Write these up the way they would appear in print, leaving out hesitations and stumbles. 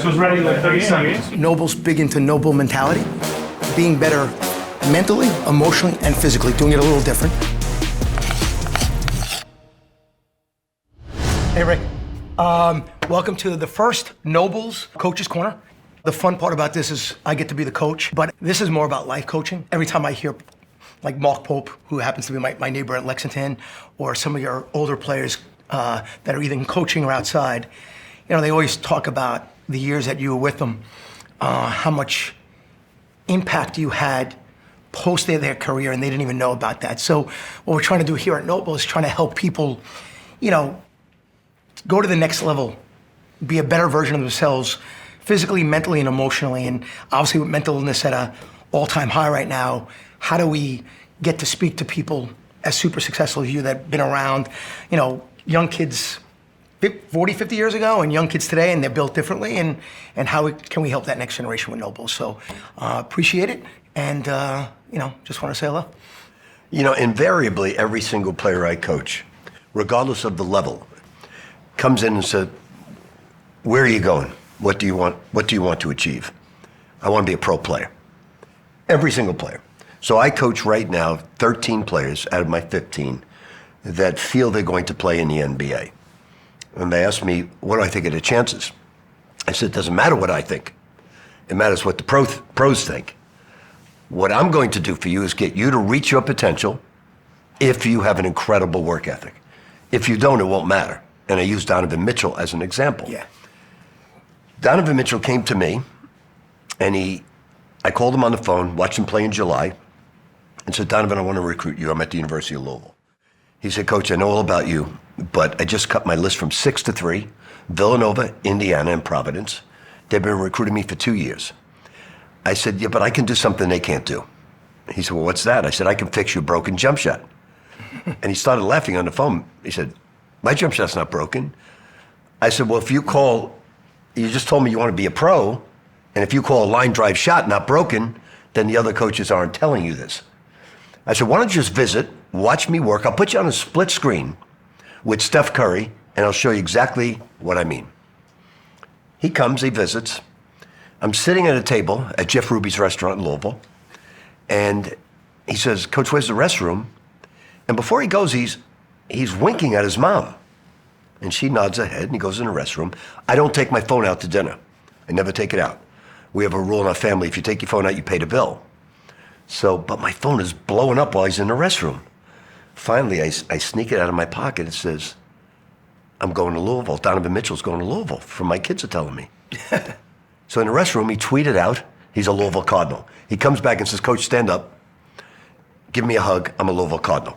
So it's ready in like 30 seconds. NOBULL's big into NOBULL mentality, being better mentally, emotionally, and physically, doing it a little different. Hey, Rick. Welcome to the first NOBULL's Coach's Corner. The fun part about this is I get to be the coach, but this is more about life coaching. Every time I hear like Mark Pope, who happens to be my neighbor at Lexington, or some of your older players that are either in coaching or outside, you know, they always talk about the years that you were with them, how much impact you had post their career, and they didn't even know about that. So what we're trying to do here at NOBULL is trying to help people, you know, go to the next level, be a better version of themselves, physically, mentally, and emotionally. And obviously with mental illness at an all-time high right now, how do we get to speak to people as super successful as you that have been around, you know, young kids 40, 50 years ago and young kids today, and they're built differently, and how can we help that next generation with NOBULL? So appreciate it, and you know, just want to say hello. You know, invariably, every single player I coach, regardless of the level, comes in and says, where are you going? What do you want? What do you want to achieve? I want to be a pro player. Every single player. So I coach right now 13 players out of my 15 that feel they're going to play in the NBA. And they asked me, what do I think of the chances? I said, it doesn't matter what I think. It matters what the pros think. What I'm going to do for you is get you to reach your potential if you have an incredible work ethic. If you don't, it won't matter. And I use Donovan Mitchell as an example. Yeah. Donovan Mitchell came to me, and I called him on the phone, watched him play in July, and said, Donovan, I want to recruit you. I'm at the University of Louisville. He said, Coach, I know all about you, but I just cut my list from 6 to 3, Villanova, Indiana, and Providence. They've been recruiting me for 2 years. I said, yeah, but I can do something they can't do. He said, well, what's that? I said, I can fix your broken jump shot. And he started laughing on the phone. He said, my jump shot's not broken. I said, well, if you just told me you want to be a pro, and if you call a line drive shot not broken, then the other coaches aren't telling you this. I said, why don't you just visit, watch me work. I'll put you on a split screen with Steph Curry, and I'll show you exactly what I mean. He comes, he visits. I'm sitting at a table at Jeff Ruby's restaurant in Louisville, and he says, Coach, where's the restroom? And before he goes, he's winking at his mom. And she nods her head, and he goes in the restroom. I don't take my phone out to dinner. I never take it out. We have a rule in our family, if you take your phone out, you pay the bill. So, but my phone is blowing up while he's in the restroom. Finally, I sneak it out of my pocket. It says, I'm going to Louisville. Donovan Mitchell's going to Louisville, from my kids are telling me. So in the restroom, he tweeted out, he's a Louisville Cardinal. He comes back and says, Coach, stand up. Give me a hug. I'm a Louisville Cardinal.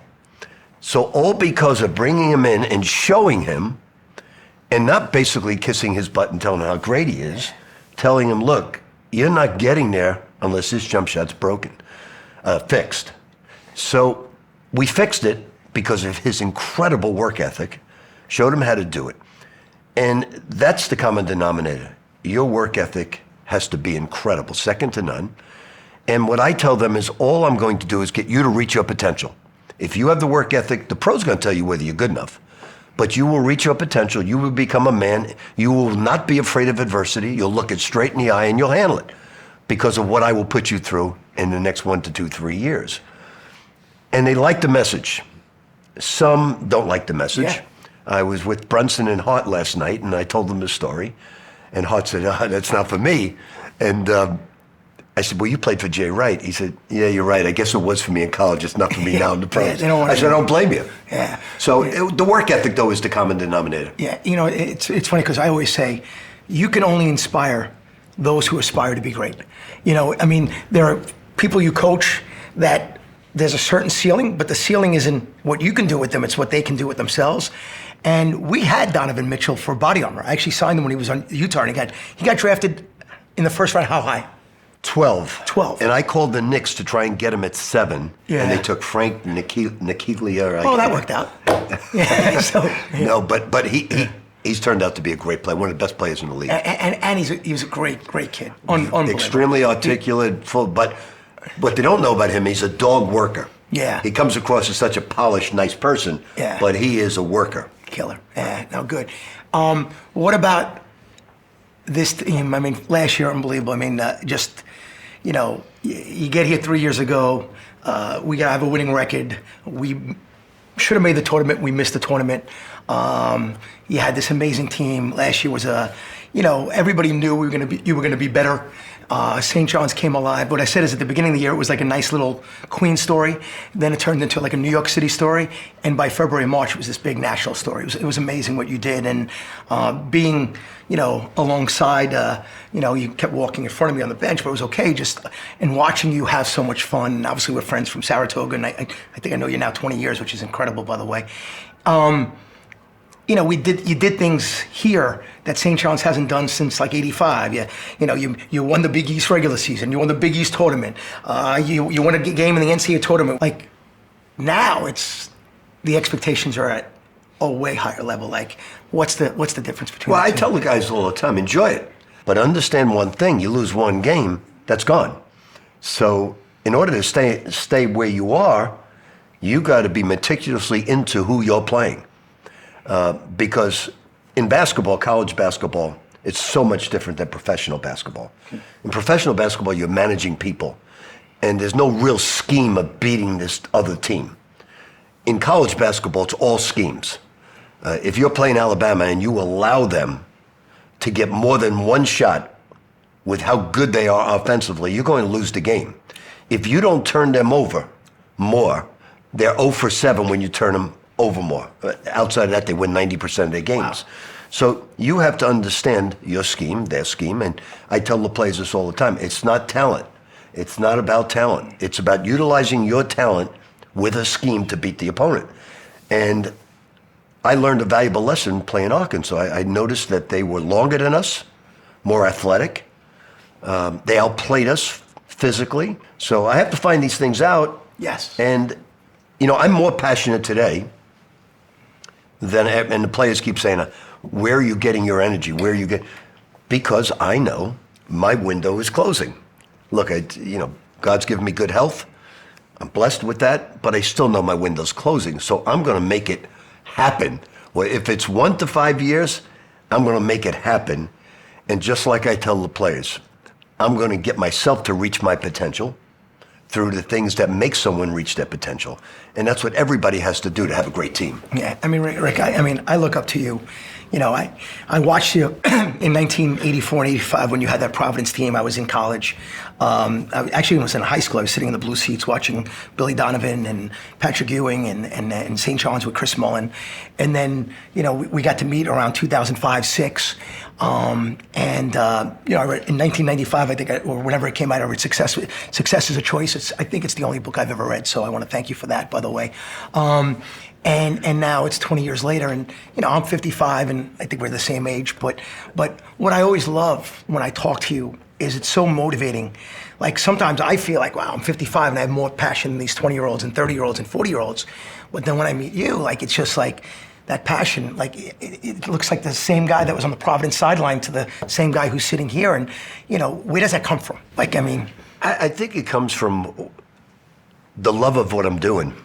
So all because of bringing him in and showing him, and not basically kissing his butt and telling him how great he is, telling him, look, you're not getting there unless this jump shot's broken, fixed. So we fixed it because of his incredible work ethic, showed him how to do it. And that's the common denominator. Your work ethic has to be incredible, second to none. And what I tell them is all I'm going to do is get you to reach your potential. If you have the work ethic, the pro's going to tell you whether you're good enough. But you will reach your potential. You will become a man. You will not be afraid of adversity. You'll look it straight in the eye and you'll handle it because of what I will put you through in the next 1 to 2, 3 years. And they like the message. Some don't like the message. Yeah. I was with Brunson and Hart last night, and I told them the story. And Hart said, that's not for me. And I said, well, you played for Jay Wright. He said, yeah, you're right. I guess it was for me in college. It's not for me now in the pros. I said, I don't blame you. Yeah. So the work ethic, though, is the common denominator. Yeah, you know, it's funny because I always say, you can only inspire those who aspire to be great. You know, I mean, there are people you coach that there's a certain ceiling, but the ceiling isn't what you can do with them, it's what they can do with themselves. And we had Donovan Mitchell for body armor. I actually signed him when he was on Utah, and he got drafted in the first round. How high? 12. 12. And I called the Knicks to try and get him at 7. Yeah. And they took Frank Nikiglia. Oh, that worked out. Yeah, so, yeah. No, but he's turned out to be a great player, one of the best players in the league. And he was a great kid. Unbelievable. Extremely articulate, full, but what they don't know about him, he's a dog worker. Yeah. He comes across as such a polished, nice person, yeah, but he is a worker. Killer. Yeah, no, good. What about this team, I mean, last year, unbelievable. I mean, just, you know, you get here 3 years ago, we gotta have a winning record. We should have made the tournament. We missed the tournament. You had this amazing team. Last year was you know, everybody knew you were gonna be better. St. John's came alive. What I said is at the beginning of the year, it was like a nice little Queen story. Then it turned into like a New York City story. And by February, March, it was this big national story. It was amazing what you did. And being, you know, alongside, you know, you kept walking in front of me on the bench, but it was okay. And watching you have so much fun. And obviously, we're friends from Saratoga. And I think I know you now 20 years, which is incredible, by the way. You know, you did things here that St. John's hasn't done since like '85. You know, you won the Big East regular season. You won the Big East tournament. You won a game in the NCAA tournament. Like now, the expectations are at a way higher level. Like, what's the difference between? Well, the I two? tell the guys all the time, enjoy it, but understand one thing: you lose one game, that's gone. So, in order to stay where you are, you got to be meticulously into who you're playing. Because in basketball, college basketball, it's so much different than professional basketball. In professional basketball, you're managing people, and there's no real scheme of beating this other team. In college basketball, it's all schemes. If you're playing Alabama and you allow them to get more than one shot with how good they are offensively, you're going to lose the game. If you don't turn them over more, they're 0 for 7 when you turn them over more. Outside of that, they win 90% of their games. Wow. So you have to understand your scheme, their scheme, and I tell the players this all the time. It's not talent. It's not about talent. It's about utilizing your talent with a scheme to beat the opponent. And I learned a valuable lesson playing Arkansas. I noticed that they were longer than us, more athletic. They outplayed us physically. So I have to find these things out. Yes. And, you know, I'm more passionate today and the players keep saying, where are you getting your energy? Because I know my window is closing. Look, you know, God's given me good health. I'm blessed with that, but I still know my window's closing. So I'm going to make it happen. Well, if it's 1 to 5 years, I'm going to make it happen. And just like I tell the players, I'm going to get myself to reach my potential through the things that make someone reach their potential. And that's what everybody has to do to have a great team. Yeah, I mean, Rick, I look up to you. You know, I watched you in 1984 and 85 when you had that Providence team. I was in college. I actually was in high school. I was sitting in the blue seats watching Billy Donovan and Patrick Ewing and St. John's with Chris Mullen. And then, you know, we got to meet around 2005-06. You know, I read in 1995, I think, or whenever it came out, I read Success is a Choice. I think it's the only book I've ever read, so I want to thank you for that, by the way. And now it's 20 years later, and you know I'm 55, and I think we're the same age. But what I always love when I talk to you is it's so motivating. Like sometimes I feel like, wow, I'm 55 and I have more passion than these 20-year-olds and 30-year-olds and 40-year-olds. But then when I meet you, like it's just like that passion. Like it looks like the same guy that was on the Providence sideline to the same guy who's sitting here. And you know, where does that come from? Like, I mean, I think it comes from the love of what I'm doing.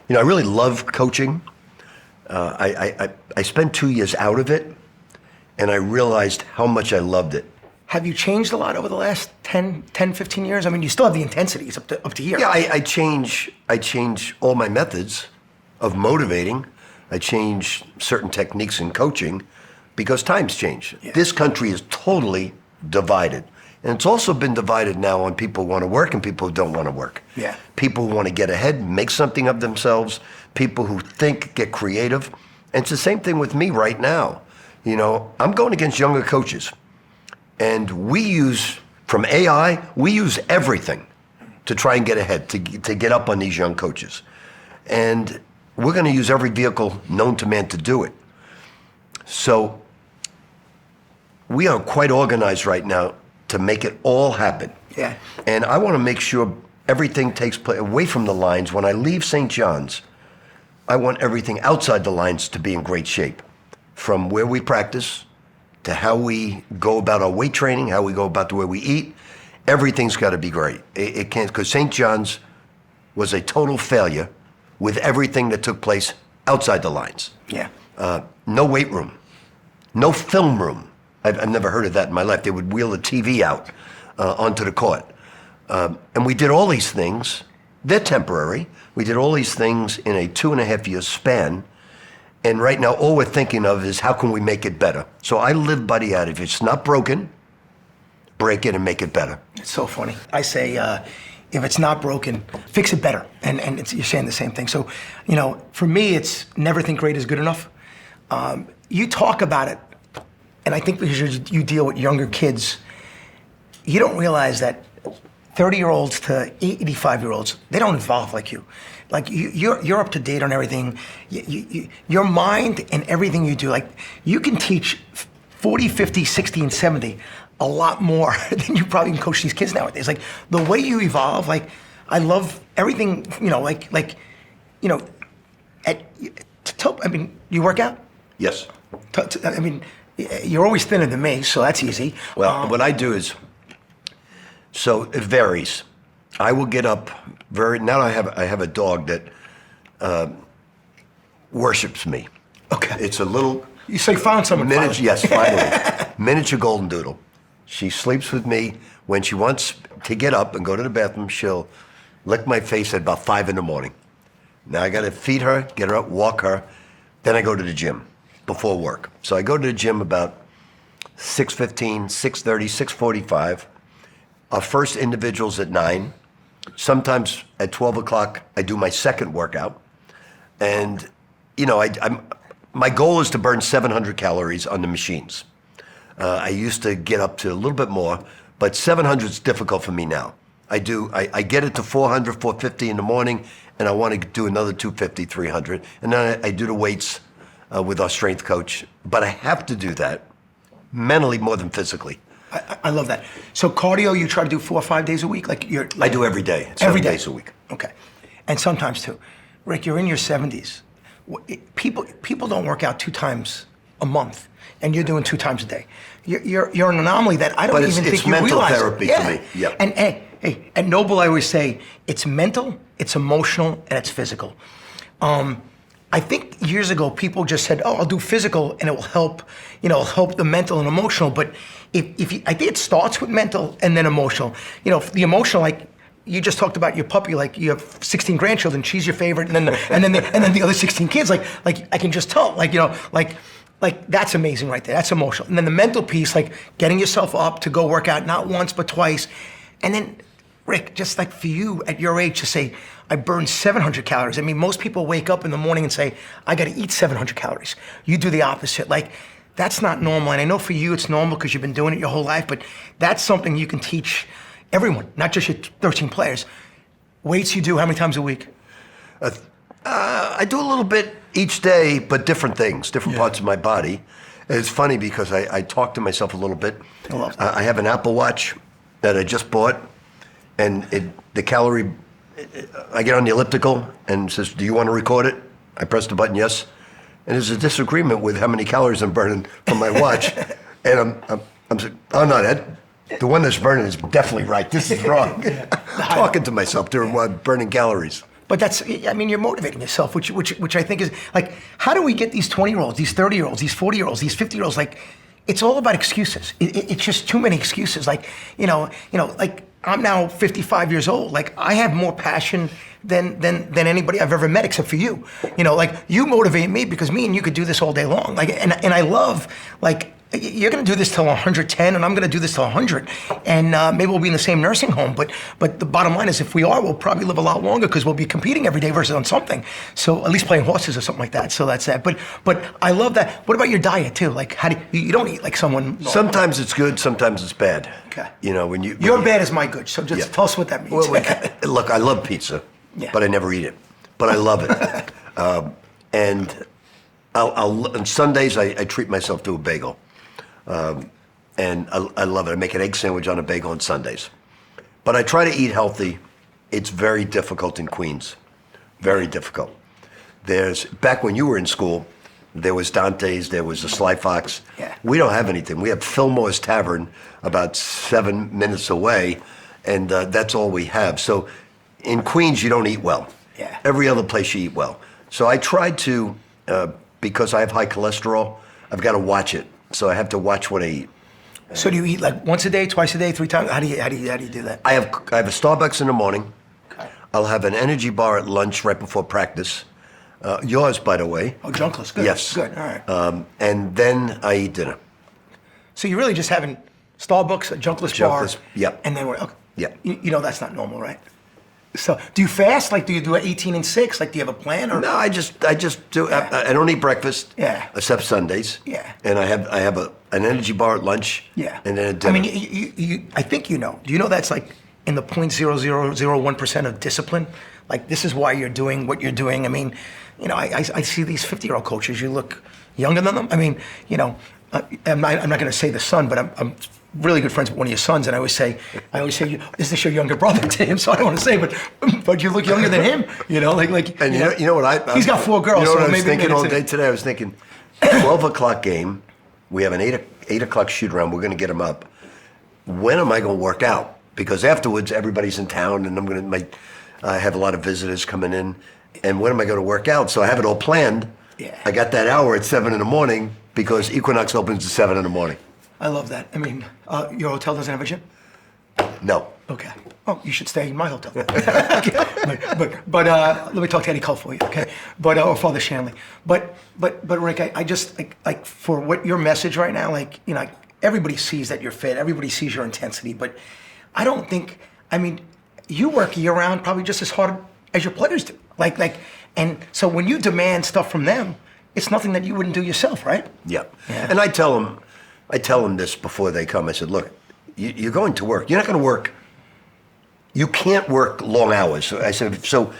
You know, I really love coaching. I spent 2 years out of it, and I realized how much I loved it. Have you changed a lot over the last 10, 15 years? I mean, you still have the intensities up to here. Yeah, I change all my methods of motivating. I change certain techniques in coaching because times change. Yeah. This country is totally divided. And it's also been divided now on people who want to work and people who don't want to work. Yeah. People who want to get ahead, make something of themselves, people who think, get creative. And it's the same thing with me right now. You know, I'm going against younger coaches. And we use, from AI, we use everything to try and get ahead, to get up on these young coaches. And we're going to use every vehicle known to man to do it. So we are quite organized right now to make it all happen. Yeah. And I want to make sure everything takes place away from the lines. When I leave St. John's, I want everything outside the lines to be in great shape. From where we practice to how we go about our weight training, how we go about the way we eat, everything's got to be great. It can't, because St. John's was a total failure with everything that took place outside the lines. Yeah. No weight room, no film room. I've never heard of that in my life. They would wheel the TV out onto the court. And we did all these things. They're temporary. We did all these things in a 2.5-year span. And right now, all we're thinking of is how can we make it better? So I live by the adage, if it's not broken, break it and make it better. It's so funny. I say, if it's not broken, fix it better. And you're saying the same thing. So, for me, it's never think great is good enough. You talk about it, and I think because you deal with younger kids, you don't realize that 30-year-olds to 85-year-olds, they don't evolve like you. Like you're up to date on everything. Your mind and everything you do, like you can teach 40, 50, 60, and 70 a lot more than you probably can coach these kids nowadays. Like the way you evolve, like I love everything, you work out? Yes. You're always thinner than me, so that's easy. Well, what I do is, so it varies. I will get up now I have a dog that worships me. Okay. It's a little... You say found someone finally. Yes, finally. Miniature golden doodle. She sleeps with me. When she wants to get up and go to the bathroom, she'll lick my face at about 5 in the morning. Now I got to feed her, get her up, walk her. Then I go to the gym before work. So I go to the gym about 6:15, 6:30, 6:45. Our first individual's at 9. Sometimes at 12 o'clock, I do my second workout. And, my goal is to burn 700 calories on the machines. I used to get up to a little bit more, but 700 is difficult for me now. I get it to 400, 450 in the morning, and I want to do another 250, 300. And then I do the weights with our strength coach. But I have to do that mentally more than physically. I love that. So cardio, you try to do 4 or 5 days a week? I do every day. Every day. 7 days a week. Okay. And sometimes too. Rick, you're in your 70s. People don't work out 2 times a month, and you're doing 2 times a day. You're an anomaly that I don't even think you realize. But it's mental therapy for me. Yep. And hey, at NOBULL, I always say it's mental, it's emotional, and it's physical. I think years ago people just said, "Oh, I'll do physical, and it will help, help the mental and emotional." But I think it starts with mental and then emotional. The emotional, like you just talked about your puppy, like you have 16 grandchildren, she's your favorite, and then the other 16 kids, like I can just tell, like that's amazing right there. That's emotional. And then the mental piece, like getting yourself up to go work out not once but twice, and then Rick, just like for you at your age to say, I burned 700 calories. I mean, most people wake up in the morning and say, I got to eat 700 calories. You do the opposite. Like, that's not normal. And I know for you it's normal because you've been doing it your whole life, but that's something you can teach everyone, not just your 13 players. Weights you do how many times a week? I do a little bit each day, but different things, different parts of my body. And it's funny because I talk to myself a little bit. I love that. I have an Apple Watch that I just bought, and the calorie, I get on the elliptical and it says, do you want to record it? I press the button, yes. And there's a disagreement with how many calories I'm burning from my watch. And I'm saying, oh no, the one that's burning is definitely right. This is wrong. I'm talking to myself during burning calories. But you're motivating yourself, which I think is, like, how do we get these 20-year-olds, these 30-year-olds, these 40-year-olds, these 50-year-olds, like, it's all about excuses. It's just too many excuses. Like, like, I'm now 55 years old. Like, I have more passion than anybody I've ever met except for you. Like, you motivate me because me and you could do this all day long. Like, and I love, like, you're going to do this till 110, and I'm going to do this till 100, and maybe we'll be in the same nursing home. But the bottom line is, if we are, we'll probably live a lot longer because we'll be competing every day versus on something. So at least playing horses or something like that. So that's that. But I love that. What about your diet too? Like, how do you don't eat like someone? Sometimes it's good, sometimes it's bad. Okay. When your bad is my good. So just tell us what that means. Well, look, I love pizza, but I never eat it. But I love it. And on Sundays I treat myself to a bagel. And I love it. I make an egg sandwich on a bagel on Sundays. But I try to eat healthy. It's very difficult in Queens. Very difficult. Back when you were in school, there was Dante's, there was the Sly Fox. Yeah. We don't have anything. We have Fillmore's Tavern about 7 minutes away, and that's all we have. So in Queens, you don't eat well. Yeah. Every other place you eat well. So I try to, because I have high cholesterol, I've got to watch it. so I have to watch what I eat. So do you eat like once a day, twice a day, 3 times? How do you do that? I have a Starbucks in the morning. Okay. I'll have an energy bar at lunch right before practice. Yours, by the way. Oh, junkless. Good. Yes. Good. All right. And then I eat dinner. So you're really just having Starbucks, a junkless bar. Yep. And then we're okay. Yep. You know that's not normal, right? So do you fast? Like, do you do 18 and 6? Like, do you have a plan? Or? No, I just do. I don't eat breakfast. Yeah. Except Sundays. Yeah. And I have an energy bar at lunch. Yeah. And then a dinner. I mean, I think you know. Do you know that's like in the 0.0001% of discipline? Like, this is why you're doing what you're doing. I mean, you know, I see these 50-year-old coaches. You look younger than them. I mean, you know, I'm not going to say the son, but I'm really good friends with one of your sons, and I always say, is this your younger brother to him? So I don't want to say, but you look younger than him. You know, like. And you know what he's got 4 girls. You know what so I was maybe thinking all day today? I was thinking, 12 o'clock game. We have an 8 o'clock shoot around. We're going to get them up. When am I going to work out? Because afterwards, everybody's in town, and I have a lot of visitors coming in. And when am I going to work out? So I have it all planned. Yeah. I got that hour at 7 in the morning because Equinox opens at 7 in the morning. I love that. I mean, your hotel doesn't have a gym? No. Okay. Oh, you should stay in my hotel. but let me talk to Eddie Cole for you, okay? Or Father Shanley. But Rick, I just like for what your message right now, like, you know, like, everybody sees that you're fit, everybody sees your intensity, but I don't think. I mean, you work year round probably just as hard as your players do. And so when you demand stuff from them, it's nothing that you wouldn't do yourself, right? Yep. Yeah. And I tell them this before they come. I said, look, you're going to work. You're not going to work. You can't work long hours. I said, so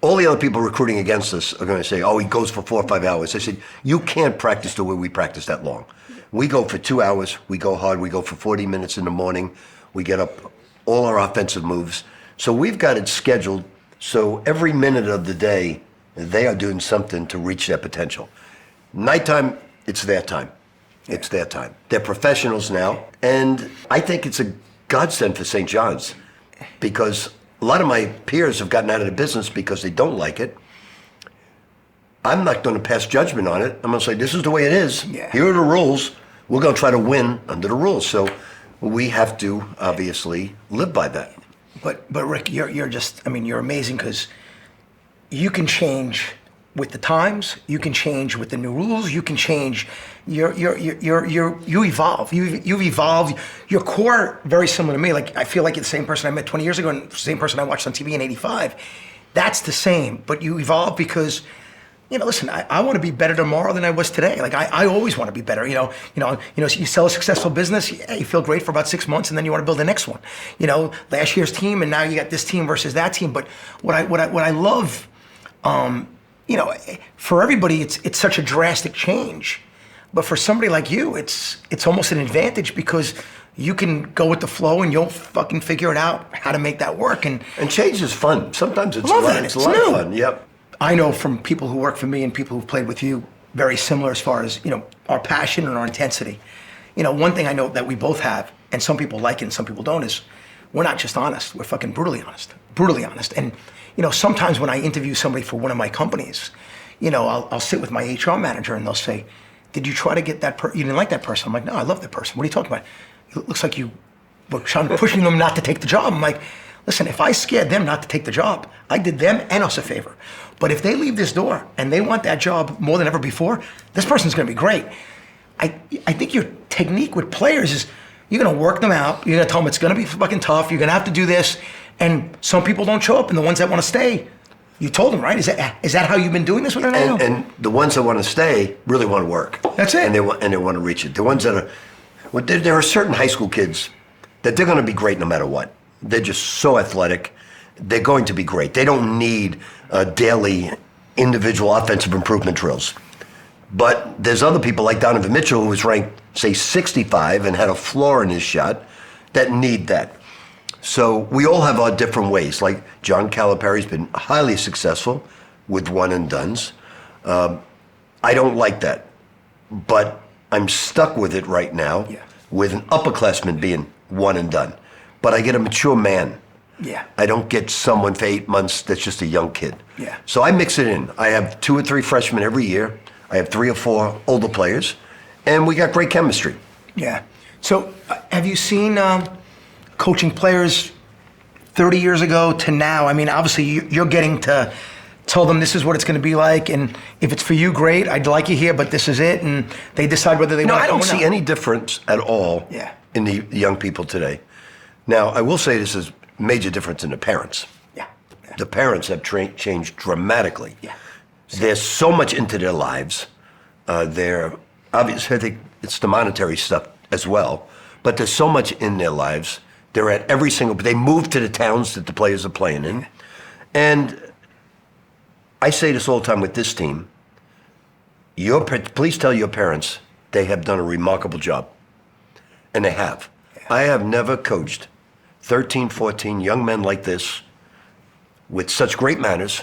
all the other people recruiting against us are going to say, oh, he goes for 4 or 5 hours. I said, you can't practice the way we practice that long. We go for 2 hours. We go hard. We go for 40 minutes in the morning. We get up all our offensive moves. So we've got it scheduled. So every minute of the day, they are doing something to reach their potential. Nighttime, it's their time. It's their time. They're professionals now. And I think it's a godsend for St. John's because a lot of my peers have gotten out of the business because they don't like it. I'm not going to pass judgment on it. I'm going to say, this is the way it is. Yeah. Here are the rules. We're going to try to win under the rules. So we have to obviously live by that. But Rick, you're just, I mean, you're amazing because you can change with the times. You can change with the new rules. You can change. You evolve. You've evolved. Your core very similar to me. Like, I feel like you're the same person I met 20 years ago and the same person I watched on TV in '85. That's the same. But you evolve because, you know, listen, I want to be better tomorrow than I was today. Like, I always want to be better. You sell a successful business, yeah, you feel great for about 6 months, and then you want to build the next one. You know, last year's team, and now you got this team versus that team. But what I love, you know, for everybody, it's such a drastic change. But for somebody like you, it's almost an advantage because you can go with the flow and you'll fucking figure it out how to make that work. And change is fun. Sometimes it's Love a lot, it. it's a lot new. of fun. Yep. I know from people who work for me and people who've played with you, very similar as far as, you know, our passion and our intensity. You know, one thing I know that we both have, and some people like it and some people don't, is we're not just honest, we're fucking brutally honest. Brutally honest. And, you know, sometimes when I interview somebody for one of my companies, you know, I'll sit with my HR manager and they'll say, did you try to get that you didn't like that person? I'm like, no, I love that person. What are you talking about? It looks like you were pushing them not to take the job. I'm like, listen, if I scared them not to take the job, I did them and us a favor. But if they leave this door and they want that job more than ever before, this person's going to be great. I think your technique with players is you're going to work them out. You're going to tell them it's going to be fucking tough. You're going to have to do this. And some people don't show up, and the ones that want to stay, you told them, right? Is that how you've been doing this with them? And the ones that want to stay really want to work. That's it. And they want to reach it. The ones that are, well, there are certain high school kids that they're going to be great no matter what. They're just so athletic. They're going to be great. They don't need daily individual offensive improvement drills. But there's other people like Donovan Mitchell, who was ranked, say, 65 and had a flaw in his shot, that need that. So we all have our different ways. Like John Calipari's been highly successful with one and dones. I don't like that, but I'm stuck with it right now. Yeah. With an upperclassman being one and done. But I get a mature man. Yeah. I don't get someone for 8 months that's just a young kid. Yeah. So I mix it in. I have 2 or 3 freshmen every year. I have 3 or 4 older players, and we got great chemistry. Yeah. So have you seen coaching players 30 years ago to now? I mean, obviously you're getting to tell them this is what it's going to be like, and if it's for you, great. I'd like you here, but this is it, and they decide whether they want to come or not. I don't see any difference at all in the young people today. Now, I will say this is a major difference in the parents. Yeah. The parents have changed dramatically. Yeah. They're so much into their lives. They're obviously, I think it's the monetary stuff as well, but there's so much in their lives. They're at every single. They move to the towns that the players are playing in, and I say this all the time with this team. Please tell your parents they have done a remarkable job, and they have. I have never coached 13, 14 young men like this with such great manners,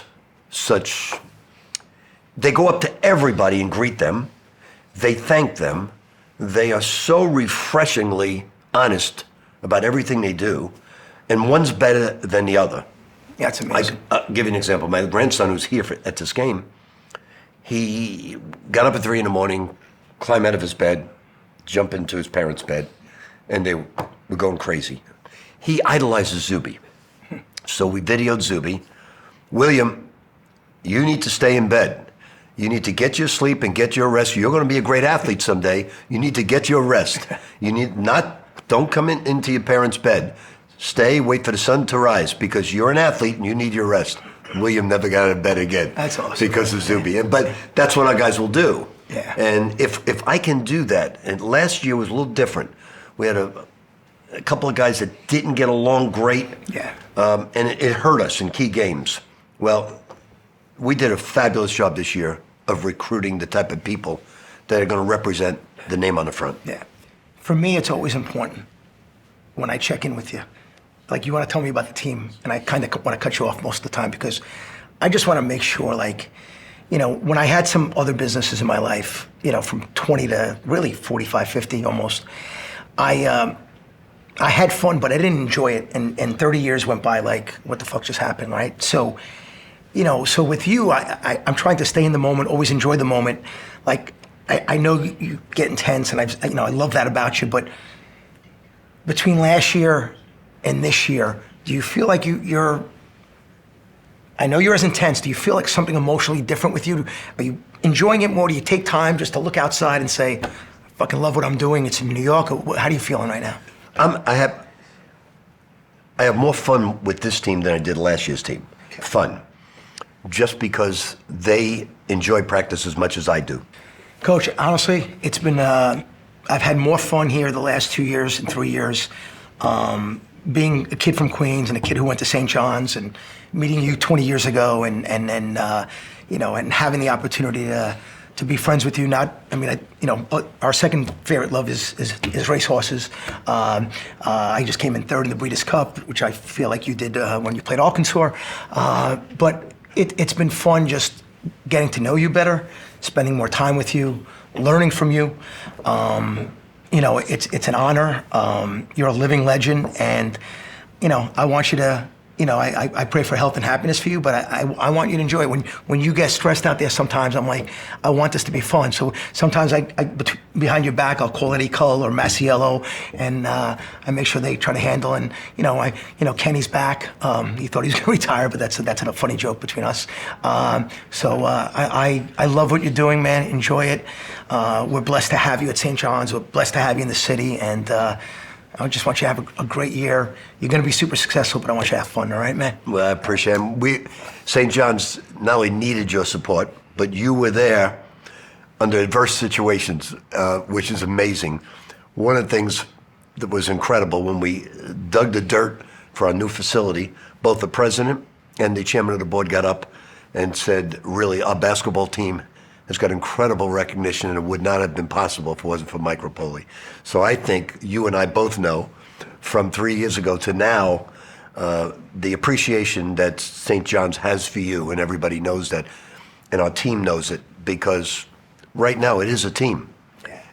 they go up to everybody and greet them. They thank them. They are so refreshingly honest about everything they do, and one's better than the other. Yeah, it's amazing. I'll give you an example. My grandson, who's here at this game, he got up at 3 a.m, climbed out of his bed, jumped into his parents' bed, and they were going crazy. He idolizes Zuby. So we videoed Zuby. William, you need to stay in bed. You need to get your sleep and get your rest. You're going to be a great athlete someday. You need to get your rest. Don't come into your parents' bed. Stay, wait for the sun to rise, because you're an athlete and you need your rest. William never got out of bed again. That's awesome. Because of Zuby. But that's what our guys will do. Yeah. And if I can do that, and last year was a little different. We had a couple of guys that didn't get along great. Yeah. And it hurt us in key games. Well, we did a fabulous job this year of recruiting the type of people that are going to represent the name on the front. Yeah. For me, it's always important when I check in with you. Like, you want to tell me about the team, and I kind of want to cut you off most of the time because I just want to make sure, like, you know, when I had some other businesses in my life, you know, from 20 to really 45, 50 almost, I had fun, but I didn't enjoy it. And 30 years went by like, what the fuck just happened, right? So, you know, so with you, I'm trying to stay in the moment, always enjoy the moment. Like, I know you get intense, and I love that about you, but between last year and this year, do you feel like you're, I know you're as intense, do you feel like something emotionally different with you? Are you enjoying it more? Do you take time just to look outside and say, I fucking love what I'm doing, it's in New York? How are you feeling right now? I have more fun with this team than I did last year's team. Okay. Fun. Just because they enjoy practice as much as I do. Coach, honestly, it's been, I've had more fun here the last 2 years and 3 years. Being a kid from Queens and a kid who went to St. John's and meeting you 20 years ago and having the opportunity to be friends with you. Our second favorite love is racehorses. I just came in third in the Breeders' Cup, which I feel like you did when you played Arkansas. But it's been fun just getting to know you better, spending more time with you, learning from you. It's an honor. You're a living legend, and I want you to. I pray for health and happiness for you, but I want you to enjoy it. When you get stressed out there, sometimes I'm like, I want this to be fun. So sometimes behind your back, I'll call Eddie Cull or Masiello, and I make sure they try to handle. And Kenny's back. He thought he was going to retire, but that's a funny joke between us. I love what you're doing, man. Enjoy it. We're blessed to have you at St. John's. We're blessed to have you in the city, and I just want you to have a great year. You're going to be super successful, but I want you to have fun, all right, man? Well, I appreciate it. St. John's not only needed your support, but you were there under adverse situations, which is amazing. One of the things that was incredible when we dug the dirt for our new facility, both the president and the chairman of the board got up and said, really, our basketball team has got incredible recognition, and it would not have been possible if it wasn't for Mike Repole. So I think you and I both know from 3 years ago to now, the appreciation that St. John's has for you, and everybody knows that, and our team knows it, because right now it is a team,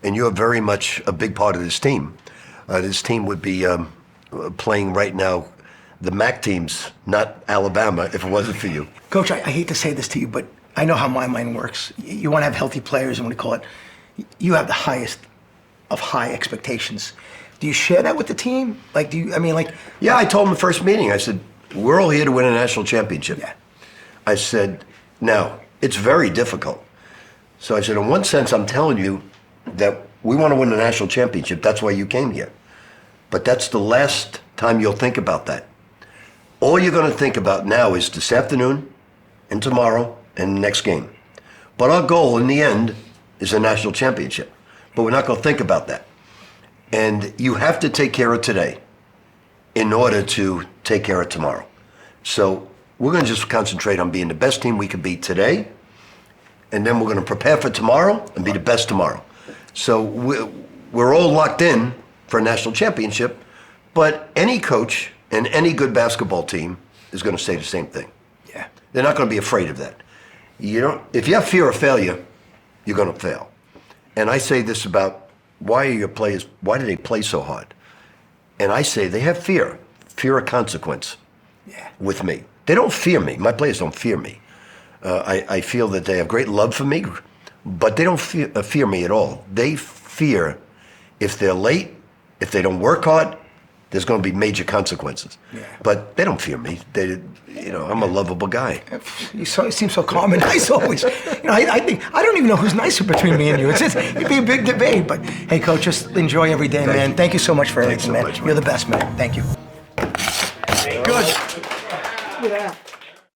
and you're very much a big part of this team. This team would be playing right now the MAC teams, not Alabama, if it wasn't for you. Coach, I hate to say this to you, but I know how my mind works. You want to have healthy players, and what do you call it? you have the highest of high expectations. Do you share that with the team? Like, Yeah, I told him the first meeting, I said, we're all here to win a national championship. Yeah. I said, now, it's very difficult. So I said, in one sense, I'm telling you that we want to win a national championship. That's why you came here. But that's the last time you'll think about that. All you're going to think about now is this afternoon and tomorrow and the next game. But our goal in the end is a national championship. But we're not going to think about that. And you have to take care of today in order to take care of tomorrow. So we're going to just concentrate on being the best team we can be today, and then we're going to prepare for tomorrow and be the best tomorrow. So we're all locked in for a national championship, but any coach and any good basketball team is going to say the same thing. Yeah. They're not going to be afraid of that. If you have fear of failure, you're going to fail. And I say this about why do they play so hard? And I say they have fear of consequence with me. They don't fear me. My players don't fear me. I feel that they have great love for me, but they don't fear me at all. They fear if they're late, if they don't work hard, there's going to be major consequences. Yeah. But they don't fear me. I'm a lovable guy. You seem so calm and nice always. I don't even know who's nicer between me and you. It'd be a big debate. But hey, Coach, just enjoy every day, man. Thank you so much for everything, man. You're the best, man. Thank you.